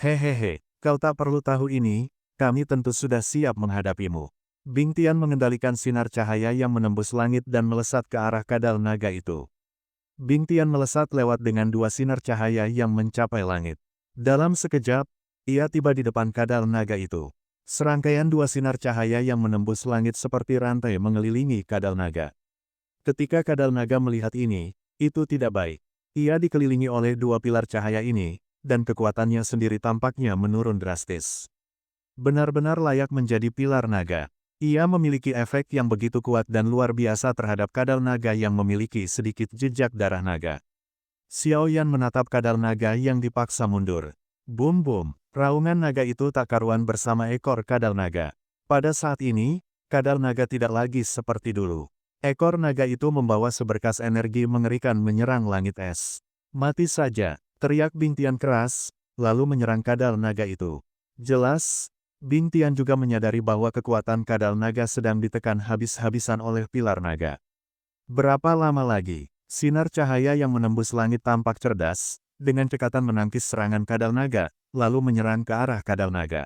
Hehehe, kau tak perlu tahu ini, kami tentu sudah siap menghadapimu. Bing Tian mengendalikan sinar cahaya yang menembus langit dan melesat ke arah kadal naga itu. Bing Tian melesat lewat dengan dua sinar cahaya yang mencapai langit. Dalam sekejap, ia tiba di depan kadal naga itu. Serangkaian dua sinar cahaya yang menembus langit seperti rantai mengelilingi kadal naga. Ketika kadal naga melihat ini, itu tidak baik. Ia dikelilingi oleh dua pilar cahaya ini, dan kekuatannya sendiri tampaknya menurun drastis. Benar-benar layak menjadi pilar naga. Ia memiliki efek yang begitu kuat dan luar biasa terhadap kadal naga yang memiliki sedikit jejak darah naga. Xiao Yan menatap kadal naga yang dipaksa mundur. Boom boom, raungan naga itu tak karuan bersama ekor kadal naga. Pada saat ini, kadal naga tidak lagi seperti dulu. Ekor naga itu membawa seberkas energi mengerikan menyerang langit es. Mati saja, teriak Bing Tian keras, lalu menyerang kadal naga itu. Jelas, Bing Tian juga menyadari bahwa kekuatan kadal naga sedang ditekan habis-habisan oleh pilar naga. Berapa lama lagi, sinar cahaya yang menembus langit tampak cerdas, dengan cekatan menangkis serangan kadal naga, lalu menyerang ke arah kadal naga.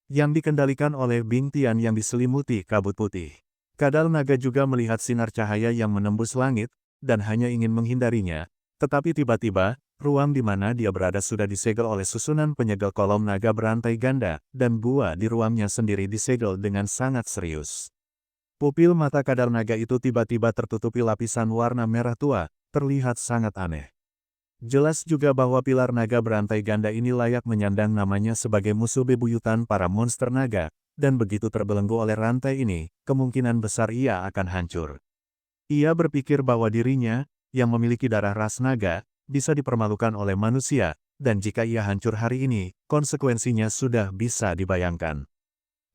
Yang dikendalikan oleh Bing Tian yang diselimuti kabut putih. Kadal naga juga melihat sinar cahaya yang menembus langit, dan hanya ingin menghindarinya, tetapi tiba-tiba, ruang di mana dia berada sudah disegel oleh susunan penyegel kolom naga berantai ganda, dan gua di ruangnya sendiri disegel dengan sangat serius. Pupil mata kadal naga itu tiba-tiba tertutupi lapisan warna merah tua, terlihat sangat aneh. Jelas juga bahwa pilar naga berantai ganda ini layak menyandang namanya sebagai musuh bebuyutan para monster naga, dan begitu terbelenggu oleh rantai ini, kemungkinan besar ia akan hancur. Ia berpikir bahwa dirinya, yang memiliki darah ras naga, bisa dipermalukan oleh manusia, dan jika ia hancur hari ini, konsekuensinya sudah bisa dibayangkan.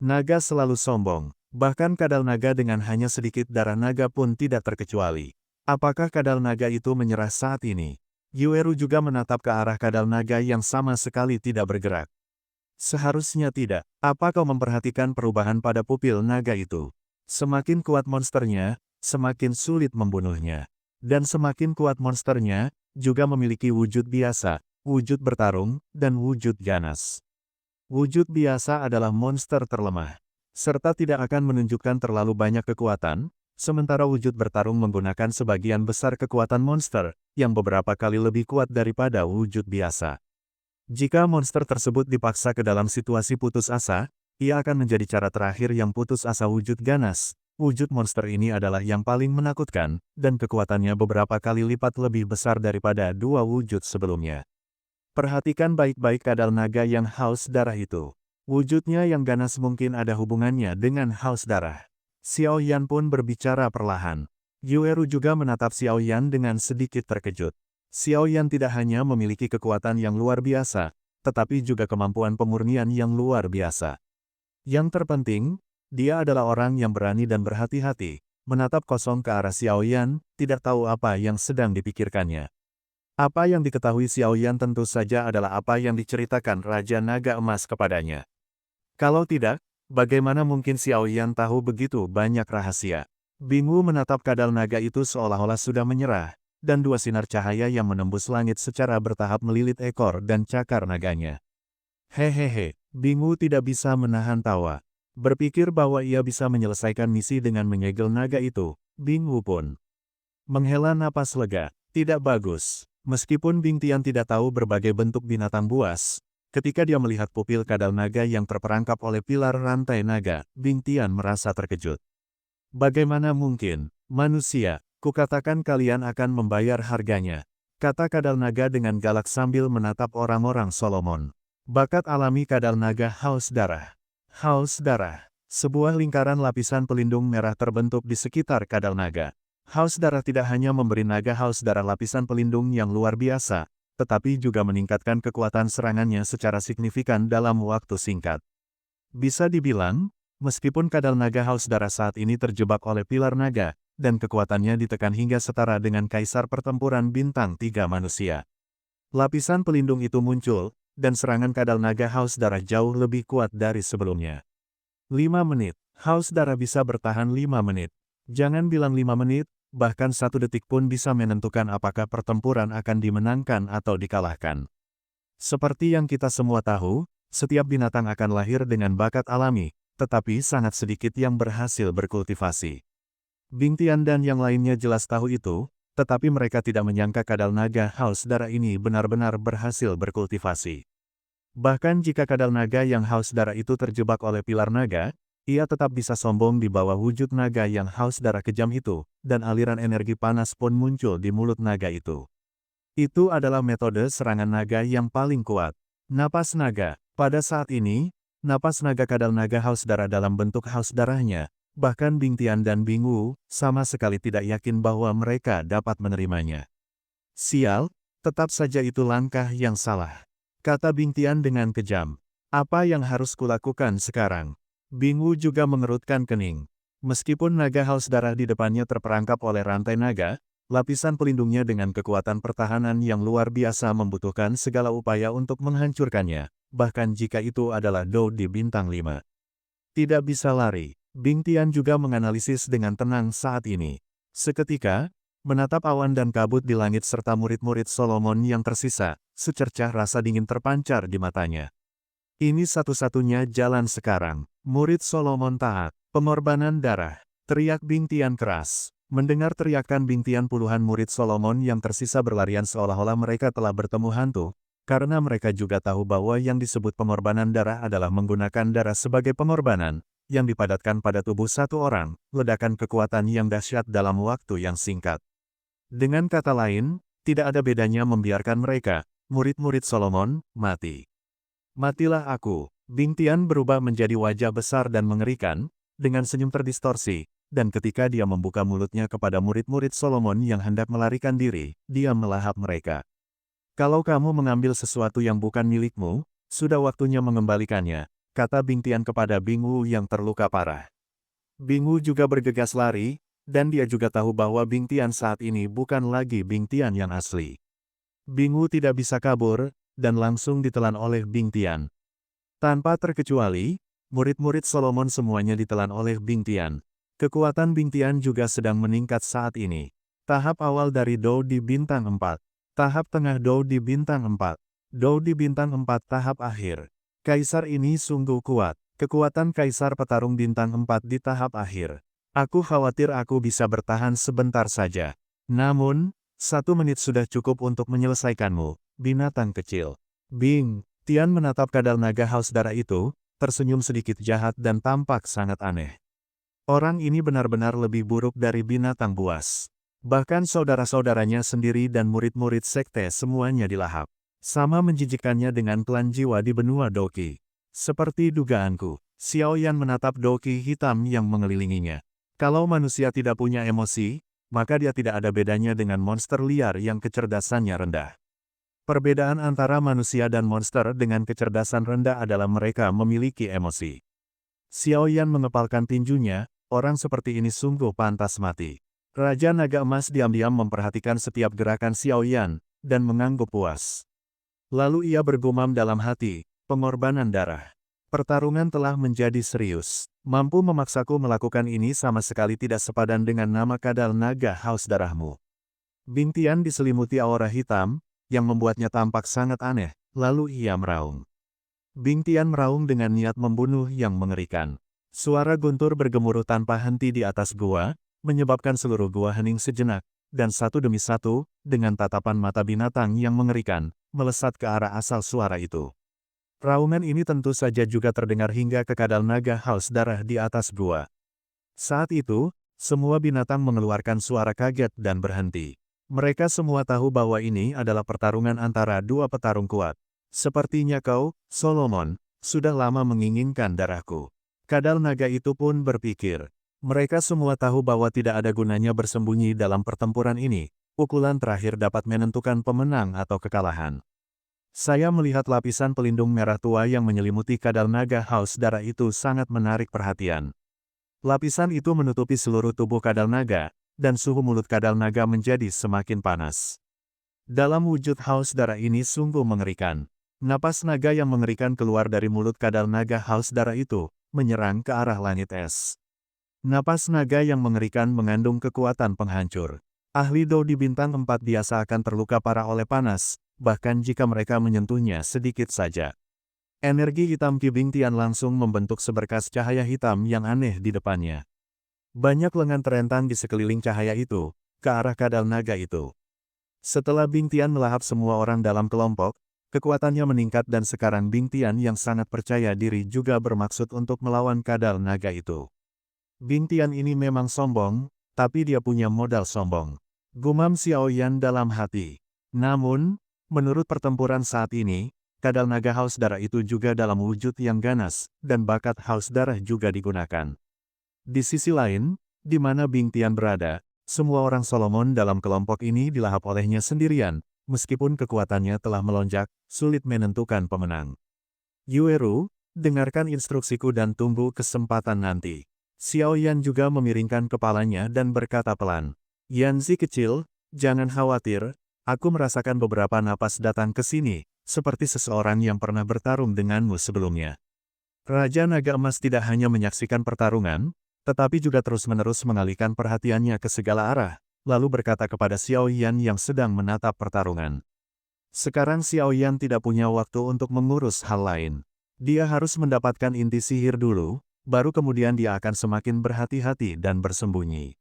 Naga selalu sombong, bahkan kadal naga dengan hanya sedikit darah naga pun tidak terkecuali. Apakah kadal naga itu menyerah saat ini? Yueru juga menatap ke arah kadal naga yang sama sekali tidak bergerak. Seharusnya tidak. Apa kau memperhatikan perubahan pada pupil naga itu? Semakin kuat monsternya, semakin sulit membunuhnya. Dan semakin kuat monsternya, juga memiliki wujud biasa, wujud bertarung, dan wujud ganas. Wujud biasa adalah monster terlemah, serta tidak akan menunjukkan terlalu banyak kekuatan, sementara wujud bertarung menggunakan sebagian besar kekuatan monster, yang beberapa kali lebih kuat daripada wujud biasa. Jika monster tersebut dipaksa ke dalam situasi putus asa, ia akan menjadi cara terakhir yang putus asa wujud ganas. Wujud monster ini adalah yang paling menakutkan, dan kekuatannya beberapa kali lipat lebih besar daripada dua wujud sebelumnya. Perhatikan baik-baik kadal naga yang haus darah itu. Wujudnya yang ganas mungkin ada hubungannya dengan haus darah. Xiao Yan pun berbicara perlahan. Yueru juga menatap Xiao Yan dengan sedikit terkejut. Xiao Yan tidak hanya memiliki kekuatan yang luar biasa, tetapi juga kemampuan pemurnian yang luar biasa. Yang terpenting, dia adalah orang yang berani dan berhati-hati, menatap kosong ke arah Xiao Yan, tidak tahu apa yang sedang dipikirkannya. Apa yang diketahui Xiao Yan tentu saja adalah apa yang diceritakan Raja Naga Emas kepadanya. Kalau tidak, bagaimana mungkin Xiao Yan tahu begitu banyak rahasia? Bingwu menatap kadal naga itu seolah-olah sudah menyerah, dan dua sinar cahaya yang menembus langit secara bertahap melilit ekor dan cakar naganya. Hehehe, Bingwu tidak bisa menahan tawa. Berpikir bahwa ia bisa menyelesaikan misi dengan menyegel naga itu, Bingwu pun menghela napas lega. Tidak bagus. Meskipun Bing Tian tidak tahu berbagai bentuk binatang buas, ketika dia melihat pupil kadal naga yang terperangkap oleh pilar rantai naga, Bing Tian merasa terkejut. Bagaimana mungkin, manusia, kukatakan kalian akan membayar harganya, kata kadal naga dengan galak sambil menatap orang-orang Solomon. Bakat alami kadal naga haus darah. Haus darah. Sebuah lingkaran lapisan pelindung merah terbentuk di sekitar kadal naga. Haus darah tidak hanya memberi naga haus darah lapisan pelindung yang luar biasa, tetapi juga meningkatkan kekuatan serangannya secara signifikan dalam waktu singkat. Bisa dibilang, meskipun kadal naga haus darah saat ini terjebak oleh pilar naga, dan kekuatannya ditekan hingga setara dengan kaisar pertempuran bintang 3 manusia. Lapisan pelindung itu muncul, dan serangan kadal naga haus darah jauh lebih kuat dari sebelumnya. 5 menit, haus darah bisa bertahan 5 menit. Jangan bilang 5 menit, bahkan 1 detik pun bisa menentukan apakah pertempuran akan dimenangkan atau dikalahkan. Seperti yang kita semua tahu, setiap binatang akan lahir dengan bakat alami, tetapi sangat sedikit yang berhasil berkultivasi. Bing Tian dan yang lainnya jelas tahu itu, tetapi mereka tidak menyangka kadal naga haus darah ini benar-benar berhasil berkultivasi. Bahkan jika kadal naga yang haus darah itu terjebak oleh pilar naga, ia tetap bisa sombong di bawah wujud naga yang haus darah kejam itu, dan aliran energi panas pun muncul di mulut naga itu. Itu adalah metode serangan naga yang paling kuat. Napas naga. Pada saat ini, napas naga kadal naga haus darah dalam bentuk haus darahnya, bahkan Bing Tian dan Bing Wu, sama sekali tidak yakin bahwa mereka dapat menerimanya. Sial, tetap saja itu langkah yang salah. Kata Bing Tian dengan kejam. Apa yang harus kulakukan sekarang? Bing Wu juga mengerutkan kening. Meskipun naga haus darah di depannya terperangkap oleh rantai naga, lapisan pelindungnya dengan kekuatan pertahanan yang luar biasa membutuhkan segala upaya untuk menghancurkannya, bahkan jika itu adalah Dou di bintang 5. Tidak bisa lari. Bing Tian juga menganalisis dengan tenang saat ini. Seketika, menatap awan dan kabut di langit serta murid-murid Solomon yang tersisa, secercah rasa dingin terpancar di matanya. Ini satu-satunya jalan sekarang. Murid Solomon taat. Pengorbanan darah. Teriak Bing Tian keras. Mendengar teriakan Bing Tian, puluhan murid Solomon yang tersisa berlarian seolah-olah mereka telah bertemu hantu, karena mereka juga tahu bahwa yang disebut pengorbanan darah adalah menggunakan darah sebagai pengorbanan, yang dipadatkan pada tubuh satu orang, ledakan kekuatan yang dahsyat dalam waktu yang singkat. Dengan kata lain, tidak ada bedanya membiarkan mereka, murid-murid Solomon, mati. Matilah aku. Bing Tian berubah menjadi wajah besar dan mengerikan, dengan senyum terdistorsi, dan ketika dia membuka mulutnya kepada murid-murid Solomon yang hendak melarikan diri, dia melahap mereka. Kalau kamu mengambil sesuatu yang bukan milikmu, sudah waktunya mengembalikannya, kata Bing Tian kepada Bing Wu yang terluka parah. Bing Wu juga bergegas lari, dan dia juga tahu bahwa Bing Tian saat ini bukan lagi Bing Tian yang asli. Bing Wu tidak bisa kabur, dan langsung ditelan oleh Bing Tian. Tanpa terkecuali, murid-murid Solomon semuanya ditelan oleh Bing Tian. Kekuatan Bing Tian juga sedang meningkat saat ini. Tahap awal dari Dou di bintang 4. Tahap tengah Dou di bintang 4. Dou di bintang 4 tahap akhir. Kaisar ini sungguh kuat. Kekuatan Kaisar Petarung bintang 4 di tahap akhir. Aku khawatir aku bisa bertahan sebentar saja. Namun, 1 menit sudah cukup untuk menyelesaikanmu, binatang kecil. Bing Tian menatap kadal naga haus darah itu, tersenyum sedikit jahat dan tampak sangat aneh. Orang ini benar-benar lebih buruk dari binatang buas. Bahkan saudara-saudaranya sendiri dan murid-murid sekte semuanya dilahap. Sama menjijikkannya dengan klan jiwa di benua Doqi. Seperti dugaanku, Xiao Yan menatap Doqi hitam yang mengelilinginya. Kalau manusia tidak punya emosi, maka dia tidak ada bedanya dengan monster liar yang kecerdasannya rendah. Perbedaan antara manusia dan monster dengan kecerdasan rendah adalah mereka memiliki emosi. Xiao Yan mengepalkan tinjunya, orang seperti ini sungguh pantas mati. Raja Naga Emas diam-diam memperhatikan setiap gerakan Xiao Yan, dan mengangguk puas. Lalu ia bergumam dalam hati, pengorbanan darah. Pertarungan telah menjadi serius. Mampu memaksaku melakukan ini sama sekali tidak sepadan dengan nama kadal naga haus darahmu. Bing Tian diselimuti aura hitam, yang membuatnya tampak sangat aneh, lalu ia meraung. Bing Tian meraung dengan niat membunuh yang mengerikan. Suara guntur bergemuruh tanpa henti di atas gua, menyebabkan seluruh gua hening sejenak, dan satu demi satu, dengan tatapan mata binatang yang mengerikan, melesat ke arah asal suara itu. Raungan ini tentu saja juga terdengar hingga ke kadal naga haus darah di atas gua. Saat itu, semua binatang mengeluarkan suara kaget dan berhenti. Mereka semua tahu bahwa ini adalah pertarungan antara dua petarung kuat. Sepertinya kau, Solomon, sudah lama menginginkan darahku. Kadal naga itu pun berpikir. Mereka semua tahu bahwa tidak ada gunanya bersembunyi dalam pertempuran ini. Pukulan terakhir dapat menentukan pemenang atau kekalahan. Saya melihat lapisan pelindung merah tua yang menyelimuti kadal naga haus darah itu sangat menarik perhatian. Lapisan itu menutupi seluruh tubuh kadal naga, dan suhu mulut kadal naga menjadi semakin panas. Dalam wujud haus darah ini sungguh mengerikan. Napas naga yang mengerikan keluar dari mulut kadal naga haus darah itu, menyerang ke arah langit es. Napas naga yang mengerikan mengandung kekuatan penghancur. Ahli Dou di bintang 4 biasa akan terluka parah oleh panas, bahkan jika mereka menyentuhnya sedikit saja. Energi hitam Ki Bingtian langsung membentuk seberkas cahaya hitam yang aneh di depannya. Banyak lengan terentang di sekeliling cahaya itu, ke arah kadal naga itu. Setelah Bingtian melahap semua orang dalam kelompok, kekuatannya meningkat dan sekarang Bingtian yang sangat percaya diri juga bermaksud untuk melawan kadal naga itu. Bingtian ini memang sombong, tapi dia punya modal sombong. Gumam Xiaoyan dalam hati. Namun, menurut pertempuran saat ini, kadal naga haus darah itu juga dalam wujud yang ganas, dan bakat haus darah juga digunakan. Di sisi lain, di mana Bingtian berada, semua orang Solomon dalam kelompok ini dilahap olehnya sendirian, meskipun kekuatannya telah melonjak, sulit menentukan pemenang. Yueru, dengarkan instruksiku dan tunggu kesempatan nanti. Xiaoyan juga memiringkan kepalanya dan berkata pelan. Yanzi kecil, jangan khawatir, aku merasakan beberapa napas datang ke sini, seperti seseorang yang pernah bertarung denganmu sebelumnya. Raja Naga Emas tidak hanya menyaksikan pertarungan, tetapi juga terus-menerus mengalihkan perhatiannya ke segala arah, lalu berkata kepada Xiaoyan yang sedang menatap pertarungan. Sekarang Xiaoyan tidak punya waktu untuk mengurus hal lain. Dia harus mendapatkan inti sihir dulu, baru kemudian dia akan semakin berhati-hati dan bersembunyi.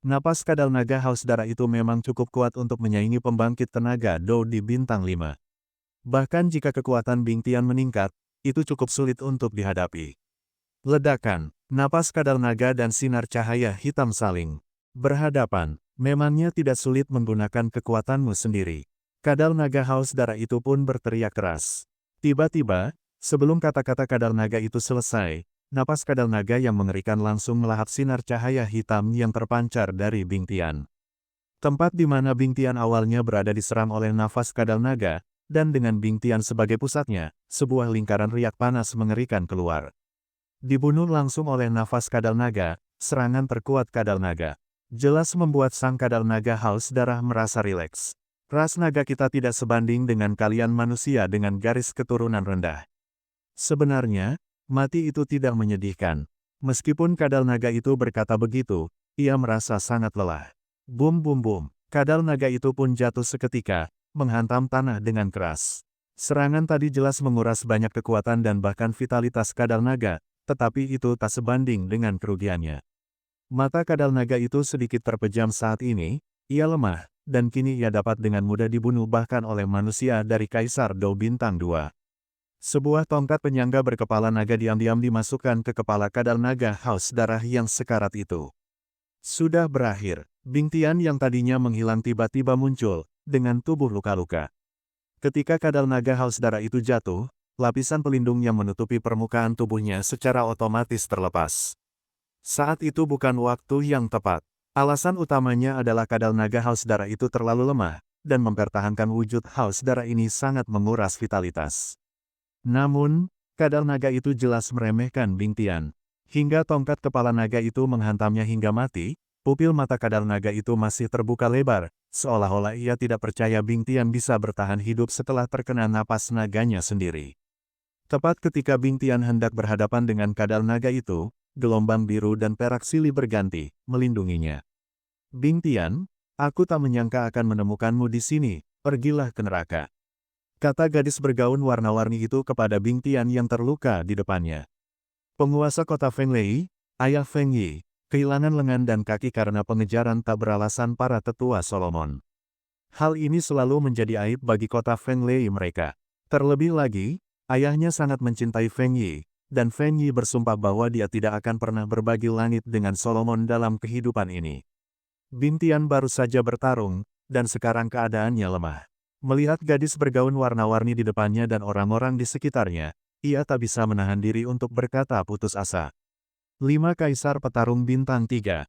Napas kadal naga haus darah itu memang cukup kuat untuk menyaingi pembangkit tenaga Dou di bintang 5. Bahkan jika kekuatan Bingtian meningkat, itu cukup sulit untuk dihadapi. Ledakan, napas kadal naga dan sinar cahaya hitam saling berhadapan. Memangnya tidak sulit menggunakan kekuatanmu sendiri. Kadal naga haus darah itu pun berteriak keras. Tiba-tiba, sebelum kata-kata kadal naga itu selesai, napas kadal naga yang mengerikan langsung melahap sinar cahaya hitam yang terpancar dari Bingtian. Tempat di mana Bingtian awalnya berada diserang oleh nafas kadal naga, dan dengan Bingtian sebagai pusatnya, sebuah lingkaran riak panas mengerikan keluar. Dibunuh langsung oleh nafas kadal naga, serangan terkuat kadal naga. Jelas membuat sang kadal naga haus darah merasa rileks. Ras naga kita tidak sebanding dengan kalian manusia dengan garis keturunan rendah. Sebenarnya, mati itu tidak menyedihkan. Meskipun kadal naga itu berkata begitu, ia merasa sangat lelah. Bum bum bum, kadal naga itu pun jatuh seketika, menghantam tanah dengan keras. Serangan tadi jelas menguras banyak kekuatan dan bahkan vitalitas kadal naga, tetapi itu tak sebanding dengan kerugiannya. Mata kadal naga itu sedikit terpejam saat ini, ia lemah, dan kini ia dapat dengan mudah dibunuh bahkan oleh manusia dari Kaisar Dou Bintang 2. Sebuah tongkat penyangga berkepala naga diam-diam dimasukkan ke kepala kadal naga haus darah yang sekarat itu. Sudah berakhir, Bingtian yang tadinya menghilang tiba-tiba muncul, dengan tubuh luka-luka. Ketika kadal naga haus darah itu jatuh, lapisan pelindung yang menutupi permukaan tubuhnya secara otomatis terlepas. Saat itu bukan waktu yang tepat. Alasan utamanya adalah kadal naga haus darah itu terlalu lemah, dan mempertahankan wujud haus darah ini sangat menguras vitalitas. Namun, kadal naga itu jelas meremehkan Bingtian. Hingga tongkat kepala naga itu menghantamnya hingga mati, pupil mata kadal naga itu masih terbuka lebar, seolah-olah ia tidak percaya Bingtian bisa bertahan hidup setelah terkena napas naganya sendiri. Tepat ketika Bingtian hendak berhadapan dengan kadal naga itu, gelombang biru dan perak silih berganti, melindunginya. Bingtian, aku tak menyangka akan menemukanmu di sini, pergilah ke neraka. Kata gadis bergaun warna-warni itu kepada Bingtian yang terluka di depannya. Penguasa kota Fenglei, ayah Feng Yi, kehilangan lengan dan kaki karena pengejaran tak beralasan para tetua Solomon. Hal ini selalu menjadi aib bagi kota Fenglei mereka. Terlebih lagi, ayahnya sangat mencintai Feng Yi, dan Feng Yi bersumpah bahwa dia tidak akan pernah berbagi langit dengan Solomon dalam kehidupan ini. Bingtian baru saja bertarung, dan sekarang keadaannya lemah. Melihat gadis bergaun warna-warni di depannya dan orang-orang di sekitarnya, ia tak bisa menahan diri untuk berkata putus asa. 5 Kaisar Petarung Bintang 3